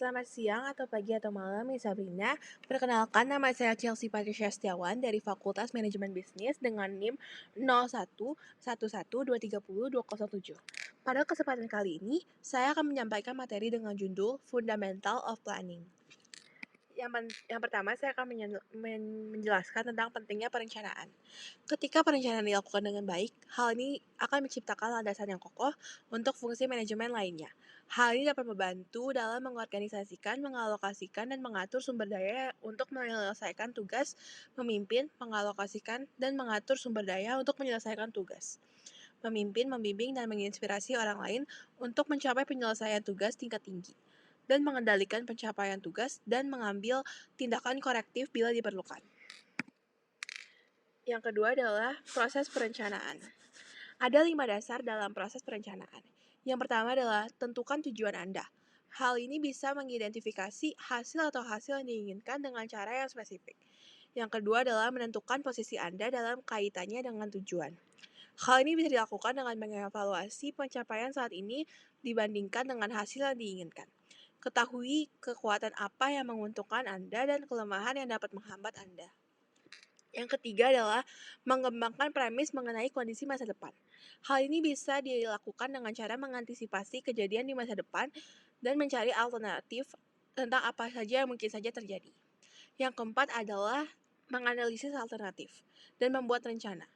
Selamat siang atau pagi atau malam, Miss Sabrina. Perkenalkan, nama saya Chelsea Patricia Setiawan dari Fakultas Manajemen Bisnis dengan NIM 0111230207. Pada kesempatan kali ini, saya akan menyampaikan materi dengan judul Fundamental of Planning. Yang pertama, saya akan menjelaskan tentang pentingnya perencanaan. Ketika perencanaan dilakukan dengan baik, hal ini akan menciptakan landasan yang kokoh untuk fungsi manajemen lainnya. Hal ini dapat membantu dalam mengorganisasikan, mengalokasikan, dan mengatur sumber daya untuk menyelesaikan tugas, memimpin, mengalokasikan, dan mengatur sumber daya untuk menyelesaikan tugas. Memimpin, membimbing, dan menginspirasi orang lain untuk mencapai penyelesaian tugas tingkat tinggi dan mengendalikan pencapaian tugas dan mengambil tindakan korektif bila diperlukan. Yang kedua adalah proses perencanaan. Ada 5 dasar dalam proses perencanaan. Yang pertama adalah tentukan tujuan Anda. Hal ini bisa mengidentifikasi hasil atau hasil yang diinginkan dengan cara yang spesifik. Yang kedua adalah menentukan posisi Anda dalam kaitannya dengan tujuan. Hal ini bisa dilakukan dengan mengevaluasi pencapaian saat ini dibandingkan dengan hasil yang diinginkan. Ketahui kekuatan apa yang menguntungkan Anda dan kelemahan yang dapat menghambat Anda. Yang ketiga adalah mengembangkan premis mengenai kondisi masa depan. Hal ini bisa dilakukan dengan cara mengantisipasi kejadian di masa depan dan mencari alternatif tentang apa saja yang mungkin saja terjadi. Yang keempat adalah menganalisis alternatif dan membuat rencana.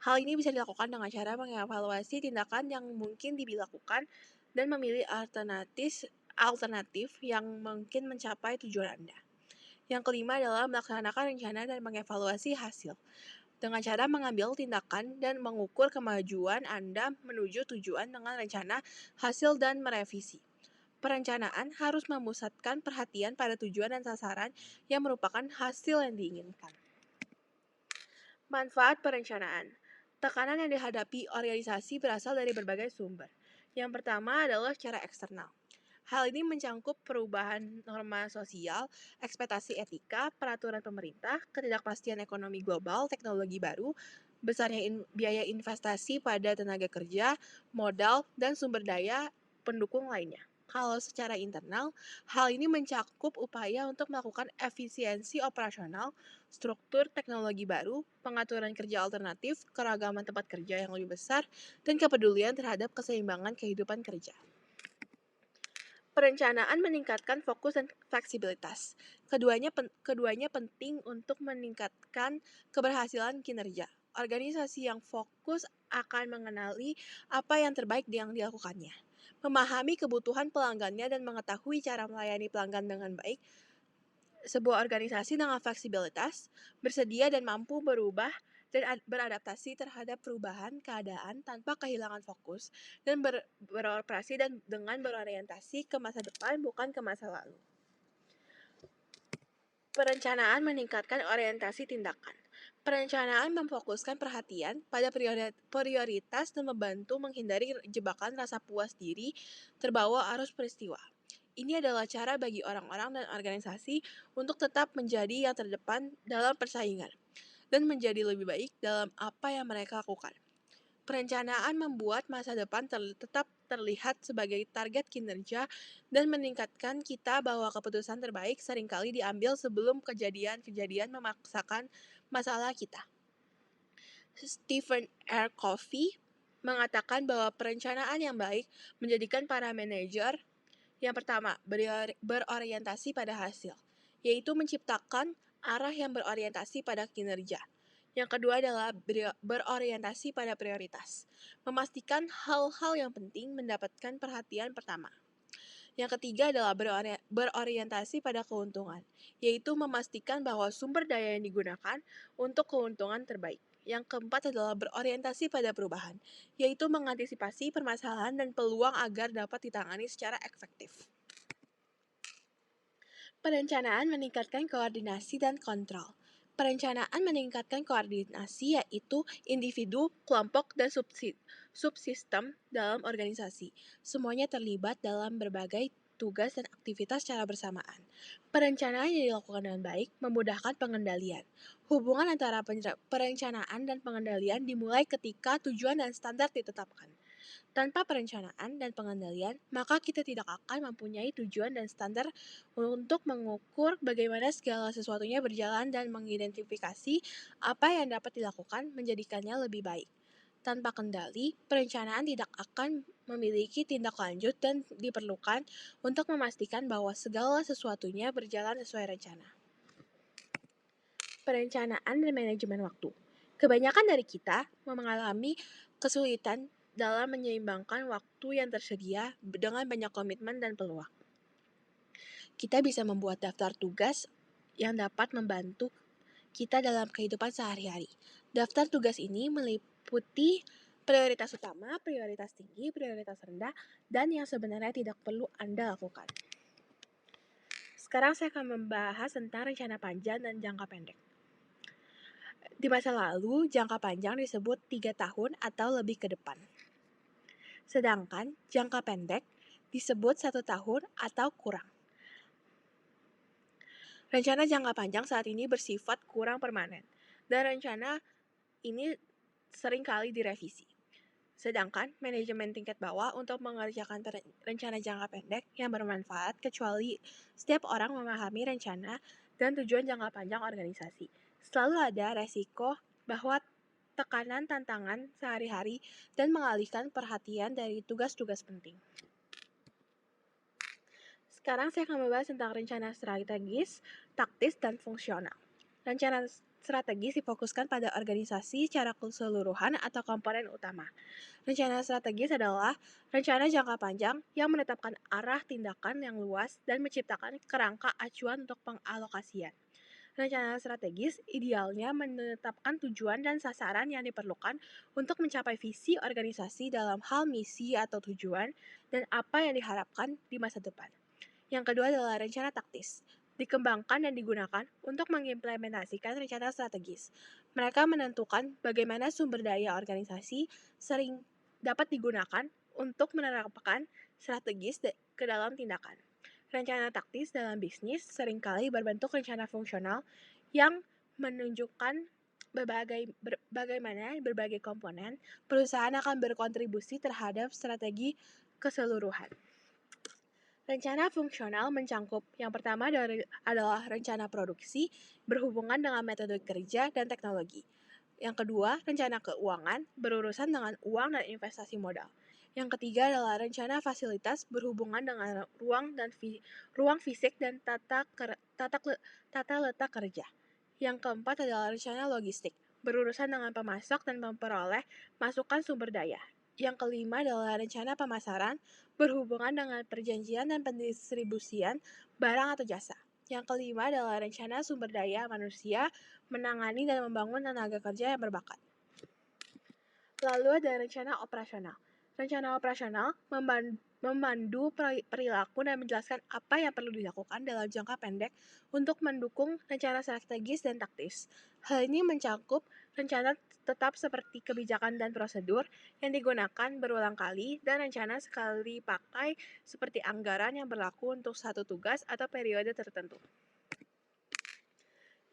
Hal ini bisa dilakukan dengan cara mengevaluasi tindakan yang mungkin dilakukan dan memilih alternatif yang mungkin mencapai tujuan Anda. Yang kelima adalah melaksanakan rencana dan mengevaluasi hasil dengan cara mengambil tindakan dan mengukur kemajuan Anda menuju tujuan dengan rencana, hasil, dan merevisi. Perencanaan harus memusatkan perhatian pada tujuan dan sasaran yang merupakan hasil yang diinginkan. Manfaat perencanaan. Tekanan yang dihadapi organisasi berasal dari berbagai sumber. Yang pertama adalah secara eksternal. Hal ini mencangkup perubahan norma sosial, ekspektasi etika, peraturan pemerintah, ketidakpastian ekonomi global, teknologi baru, besarnya biaya investasi pada tenaga kerja, modal, dan sumber daya pendukung lainnya. Kalau secara internal, hal ini mencakup upaya untuk melakukan efisiensi operasional, struktur teknologi baru, pengaturan kerja alternatif, keragaman tempat kerja yang lebih besar, dan kepedulian terhadap keseimbangan kehidupan kerja. Perencanaan meningkatkan fokus dan fleksibilitas. Keduanya penting untuk meningkatkan keberhasilan kinerja. Organisasi yang fokus akan mengenali apa yang terbaik yang dilakukannya, memahami kebutuhan pelanggannya dan mengetahui cara melayani pelanggan dengan baik. Sebuah organisasi dengan fleksibilitas, bersedia dan mampu berubah dan beradaptasi terhadap perubahan keadaan tanpa kehilangan fokus dan beroperasi dengan berorientasi ke masa depan bukan ke masa lalu. Perencanaan meningkatkan orientasi tindakan. Perencanaan memfokuskan perhatian pada prioritas dan membantu menghindari jebakan rasa puas diri terbawa arus peristiwa. Ini adalah cara bagi orang-orang dan organisasi untuk tetap menjadi yang terdepan dalam persaingan dan menjadi lebih baik dalam apa yang mereka lakukan. Perencanaan membuat masa depan tetap terlihat sebagai target kinerja dan meningkatkan kita bahwa keputusan terbaik seringkali diambil sebelum kejadian-kejadian memaksakan masalah kita. Stephen R. Covey mengatakan bahwa perencanaan yang baik menjadikan para manajer yang pertama, berorientasi pada hasil, yaitu menciptakan arah yang berorientasi pada kinerja. Yang kedua adalah berorientasi pada prioritas, memastikan hal-hal yang penting mendapatkan perhatian pertama. Yang ketiga adalah berorientasi pada keuntungan, yaitu memastikan bahwa sumber daya yang digunakan untuk keuntungan terbaik. Yang keempat adalah berorientasi pada perubahan, yaitu mengantisipasi permasalahan dan peluang agar dapat ditangani secara efektif. Perencanaan meningkatkan koordinasi dan kontrol. Perencanaan meningkatkan koordinasi yaitu individu, kelompok, dan subsistem dalam organisasi. Semuanya terlibat dalam berbagai tugas dan aktivitas secara bersamaan. Perencanaan yang dilakukan dengan baik memudahkan pengendalian. Hubungan antara perencanaan dan pengendalian dimulai ketika tujuan dan standar ditetapkan. Tanpa perencanaan dan pengendalian, maka kita tidak akan mempunyai tujuan dan standar untuk mengukur bagaimana segala sesuatunya berjalan dan mengidentifikasi apa yang dapat dilakukan menjadikannya lebih baik. Tanpa kendali, perencanaan tidak akan memiliki tindak lanjut dan diperlukan untuk memastikan bahwa segala sesuatunya berjalan sesuai rencana. Perencanaan dan manajemen waktu. Kebanyakan dari kita mengalami kesulitan dalam menyeimbangkan waktu yang tersedia dengan banyak komitmen dan peluang. Kita bisa membuat daftar tugas yang dapat membantu kita dalam kehidupan sehari-hari. Daftar tugas ini meliputi prioritas utama, prioritas tinggi, prioritas rendah, dan yang sebenarnya tidak perlu Anda lakukan. Sekarang saya akan membahas tentang rencana panjang dan jangka pendek. Di masa lalu, jangka panjang disebut 3 tahun atau lebih ke depan. Sedangkan jangka pendek disebut 1 tahun atau kurang. Rencana jangka panjang saat ini bersifat kurang permanen, dan rencana ini seringkali direvisi. Sedangkan manajemen tingkat bawah untuk mengerjakan rencana jangka pendek yang bermanfaat kecuali setiap orang memahami rencana dan tujuan jangka panjang organisasi. Selalu ada resiko bahwa tekanan tantangan sehari-hari dan mengalihkan perhatian dari tugas-tugas penting. Sekarang saya akan membahas tentang rencana strategis, taktis, dan fungsional. Rencana strategis difokuskan pada organisasi secara keseluruhan atau komponen utama. Rencana strategis adalah rencana jangka panjang yang menetapkan arah tindakan yang luas dan menciptakan kerangka acuan untuk pengalokasian. Rencana strategis idealnya menetapkan tujuan dan sasaran yang diperlukan untuk mencapai visi organisasi dalam hal misi atau tujuan dan apa yang diharapkan di masa depan. Yang kedua adalah rencana taktis, dikembangkan dan digunakan untuk mengimplementasikan rencana strategis. Mereka menentukan bagaimana sumber daya organisasi sering dapat digunakan untuk menerapkan strategis ke dalam tindakan. Rencana taktis dalam bisnis seringkali berbentuk rencana fungsional yang menunjukkan bagaimana berbagai komponen perusahaan akan berkontribusi terhadap strategi keseluruhan. Rencana fungsional mencangkup yang pertama adalah rencana produksi berhubungan dengan metode kerja dan teknologi. Yang kedua, rencana keuangan berurusan dengan uang dan investasi modal. Yang ketiga adalah rencana fasilitas berhubungan dengan ruang fisik dan tata letak kerja. Yang keempat adalah rencana logistik berurusan dengan pemasok dan memperoleh masukan sumber daya. Yang kelima adalah rencana pemasaran berhubungan dengan perjanjian dan pendistribusian barang atau jasa. Yang kelima adalah rencana sumber daya manusia menangani dan membangun tenaga kerja yang berbakat. Lalu ada rencana operasional. Rencana operasional memandu perilaku dan menjelaskan apa yang perlu dilakukan dalam jangka pendek untuk mendukung rencana strategis dan taktis. Hal ini mencakup rencana tetap seperti kebijakan dan prosedur yang digunakan berulang kali dan rencana sekali pakai seperti anggaran yang berlaku untuk satu tugas atau periode tertentu.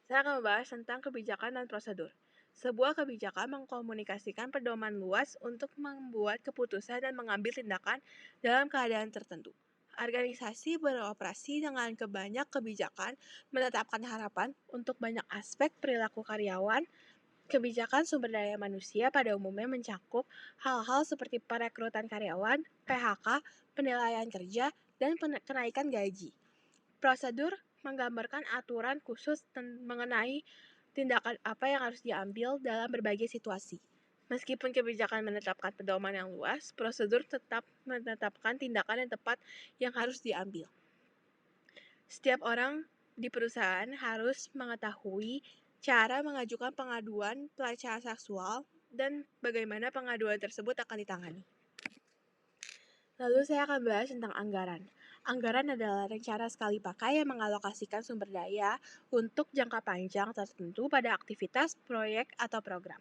Saya akan membahas tentang kebijakan dan prosedur. Sebuah kebijakan mengkomunikasikan pedoman luas untuk membuat keputusan dan mengambil tindakan dalam keadaan tertentu. Organisasi beroperasi dengan banyak kebijakan menetapkan harapan untuk banyak aspek perilaku karyawan. Kebijakan sumber daya manusia pada umumnya mencakup hal-hal seperti perekrutan karyawan, PHK, penilaian kerja, dan kenaikan gaji. Prosedur menggambarkan aturan khusus mengenai tindakan apa yang harus diambil dalam berbagai situasi. Meskipun kebijakan menetapkan pedoman yang luas, prosedur tetap menetapkan tindakan yang tepat yang harus diambil. Setiap orang di perusahaan harus mengetahui cara mengajukan pengaduan pelecehan seksual dan bagaimana pengaduan tersebut akan ditangani. Lalu saya akan bahas tentang anggaran. Anggaran adalah rencana sekali pakai yang mengalokasikan sumber daya untuk jangka panjang tertentu pada aktivitas, proyek, atau program.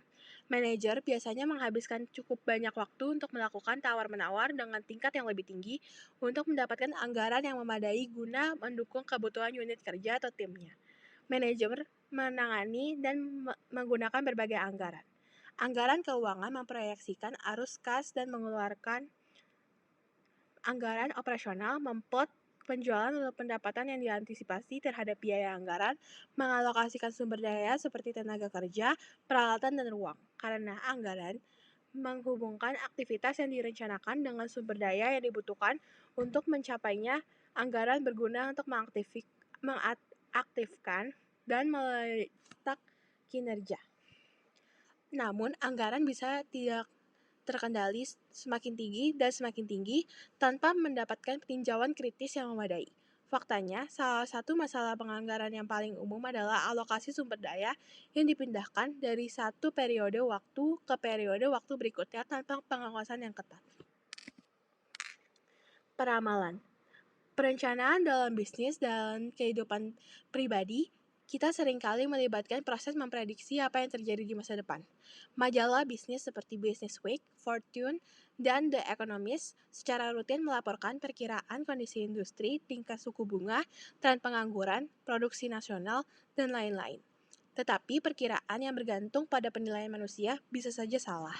Manajer biasanya menghabiskan cukup banyak waktu untuk melakukan tawar-menawar dengan tingkat yang lebih tinggi untuk mendapatkan anggaran yang memadai guna mendukung kebutuhan unit kerja atau timnya. Manajer menangani dan menggunakan berbagai anggaran. Anggaran keuangan memproyeksikan arus kas dan mengeluarkan anggaran operasional, memplot penjualan atau pendapatan yang diantisipasi terhadap biaya anggaran, mengalokasikan sumber daya seperti tenaga kerja, peralatan, dan ruang. Karena anggaran menghubungkan aktivitas yang direncanakan dengan sumber daya yang dibutuhkan untuk mencapainya, anggaran berguna untuk mengaktifkan dan meletak kinerja. Namun, anggaran bisa tidak terkendali semakin tinggi tanpa mendapatkan peninjauan kritis yang memadai. Faktanya, salah satu masalah penganggaran yang paling umum adalah alokasi sumber daya yang dipindahkan dari satu periode waktu ke periode waktu berikutnya tanpa pengawasan yang ketat. Peramalan. Perencanaan dalam bisnis dan kehidupan pribadi, kita seringkali melibatkan proses memprediksi apa yang terjadi di masa depan. Majalah bisnis seperti Business Week, Fortune, dan The Economist secara rutin melaporkan perkiraan kondisi industri, tingkat suku bunga, tren pengangguran, produksi nasional, dan lain-lain. Tetapi perkiraan yang bergantung pada penilaian manusia bisa saja salah.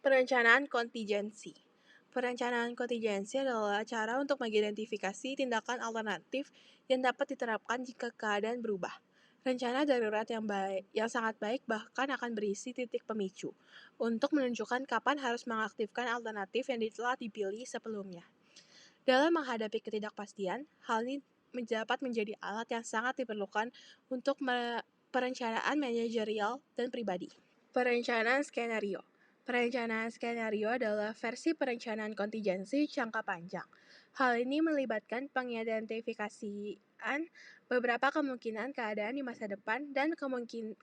Perencanaan kontingensi. Perencanaan kontingensi adalah cara untuk mengidentifikasi tindakan alternatif yang dapat diterapkan jika keadaan berubah. Rencana darurat yang sangat baik bahkan akan berisi titik pemicu untuk menunjukkan kapan harus mengaktifkan alternatif yang telah dipilih sebelumnya. Dalam menghadapi ketidakpastian, hal ini dapat menjadi alat yang sangat diperlukan untuk perencanaan manajerial dan pribadi. Perencanaan skenario. Perencanaan skenario adalah versi perencanaan kontingensi jangka panjang. Hal ini melibatkan pengidentifikasian beberapa kemungkinan keadaan di masa depan dan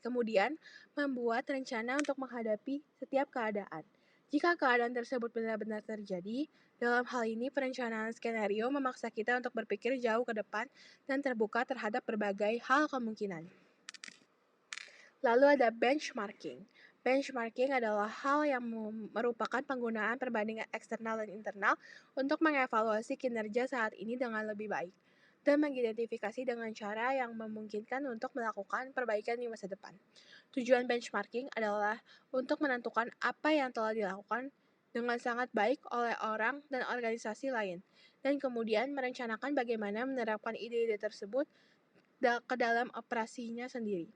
kemudian membuat rencana untuk menghadapi setiap keadaan. Jika keadaan tersebut benar-benar terjadi, dalam hal ini perencanaan skenario memaksa kita untuk berpikir jauh ke depan dan terbuka terhadap berbagai hal kemungkinan. Lalu ada benchmarking. Benchmarking adalah hal yang merupakan penggunaan perbandingan eksternal dan internal untuk mengevaluasi kinerja saat ini dengan lebih baik dan mengidentifikasi dengan cara yang memungkinkan untuk melakukan perbaikan di masa depan. Tujuan benchmarking adalah untuk menentukan apa yang telah dilakukan dengan sangat baik oleh orang dan organisasi lain, dan kemudian merencanakan bagaimana menerapkan ide-ide tersebut ke dalam operasinya sendiri.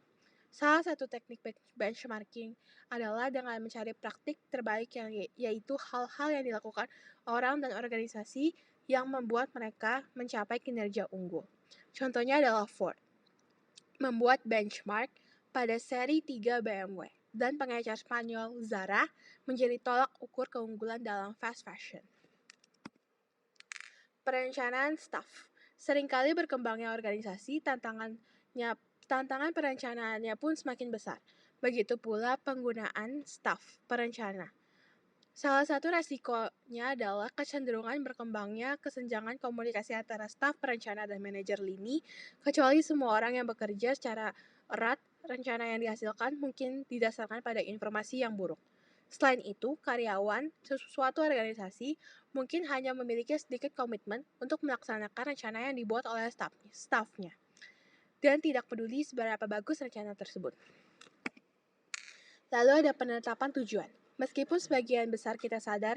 Salah satu teknik benchmarking adalah dengan mencari praktik terbaik yaitu hal-hal yang dilakukan orang dan organisasi yang membuat mereka mencapai kinerja unggul. Contohnya adalah Ford membuat benchmark pada seri 3 BMW dan pengecer Spanyol Zara menjadi tolak ukur keunggulan dalam fast fashion. Perencanaan staff. Seringkali berkembangnya organisasi, tantangan perencanaannya pun semakin besar. Begitu pula penggunaan staf perencana. Salah satu resikonya adalah kecenderungan berkembangnya kesenjangan komunikasi antara staf perencana dan manajer lini, kecuali semua orang yang bekerja secara erat, rencana yang dihasilkan mungkin didasarkan pada informasi yang buruk. Selain itu, karyawan suatu organisasi mungkin hanya memiliki sedikit komitmen untuk melaksanakan rencana yang dibuat oleh stafnya, dan tidak peduli seberapa bagus rencana tersebut. Lalu ada penetapan tujuan. Meskipun sebagian besar kita sadar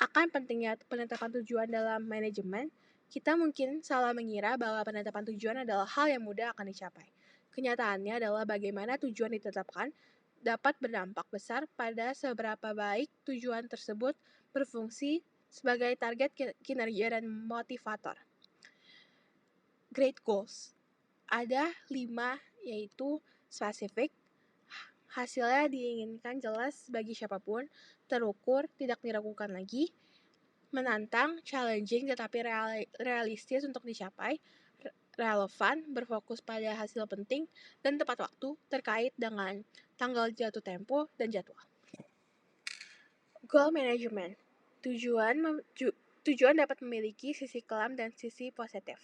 akan pentingnya penetapan tujuan dalam manajemen, kita mungkin salah mengira bahwa penetapan tujuan adalah hal yang mudah akan dicapai. Kenyataannya adalah bagaimana tujuan ditetapkan dapat berdampak besar pada seberapa baik tujuan tersebut berfungsi sebagai target kinerja dan motivator. Great goals. Ada 5, yaitu spesifik, hasilnya diinginkan jelas bagi siapapun, terukur, tidak diragukan lagi, menantang, challenging tetapi realistis untuk dicapai, relevan, berfokus pada hasil penting, dan tepat waktu terkait dengan tanggal jatuh tempo dan jadwal. Goal management. Tujuan dapat memiliki sisi kelam dan sisi positif.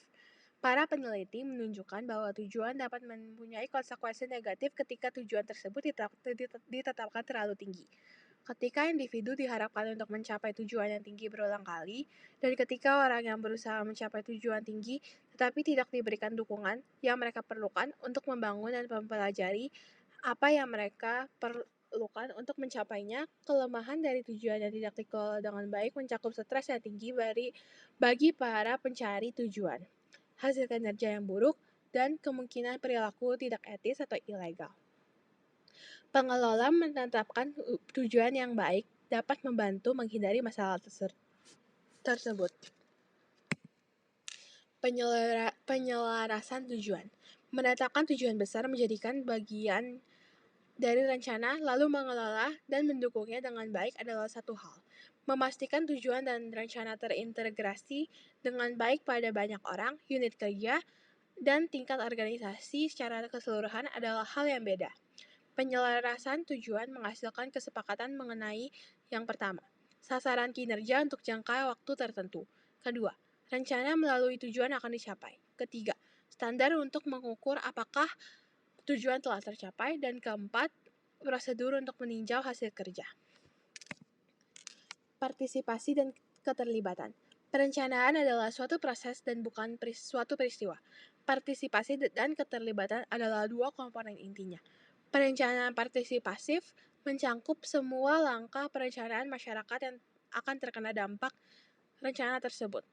Para peneliti menunjukkan bahwa tujuan dapat mempunyai konsekuensi negatif ketika tujuan tersebut ditetapkan terlalu tinggi. Ketika individu diharapkan untuk mencapai tujuan yang tinggi berulang kali, dan ketika orang yang berusaha mencapai tujuan tinggi tetapi tidak diberikan dukungan yang mereka perlukan untuk membangun dan mempelajari apa yang mereka perlukan untuk mencapainya. Kelemahan dari tujuan yang tidak dikelola dengan baik mencakup stres yang tinggi bagi para pencari tujuan, hasil kinerja yang buruk, dan kemungkinan perilaku tidak etis atau ilegal. Pengelola menetapkan tujuan yang baik dapat membantu menghindari masalah tersebut. Penyelarasan tujuan. Menetapkan tujuan besar menjadikan bagian dari rencana, lalu mengelola dan mendukungnya dengan baik adalah satu hal. Memastikan tujuan dan rencana terintegrasi dengan baik pada banyak orang, unit kerja, dan tingkat organisasi secara keseluruhan adalah hal yang beda. Penyelarasan tujuan menghasilkan kesepakatan mengenai yang pertama, sasaran kinerja untuk jangka waktu tertentu. Kedua, rencana melalui tujuan akan dicapai. Ketiga, standar untuk mengukur apakah tujuan telah tercapai. Dan keempat, prosedur untuk meninjau hasil kerja. Partisipasi dan keterlibatan. Perencanaan adalah suatu proses dan bukan suatu peristiwa. Partisipasi dan keterlibatan adalah dua komponen intinya. Perencanaan partisipasif mencakup semua langkah perencanaan masyarakat yang akan terkena dampak rencana tersebut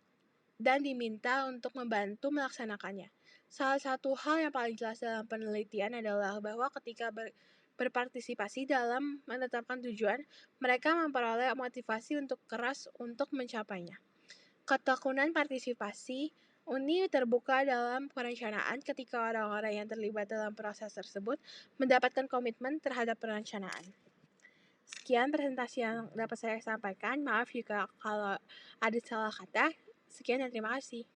dan diminta untuk membantu melaksanakannya. Salah satu hal yang paling jelas dalam penelitian adalah bahwa ketika berpartisipasi dalam menetapkan tujuan, mereka memperoleh motivasi untuk keras untuk mencapainya. Ketekunan partisipasi Uni terbuka dalam perencanaan ketika orang-orang yang terlibat dalam proses tersebut mendapatkan komitmen terhadap perencanaan. Sekian presentasi yang dapat saya sampaikan. Maaf jika kalau ada salah kata. Sekian dan terima kasih.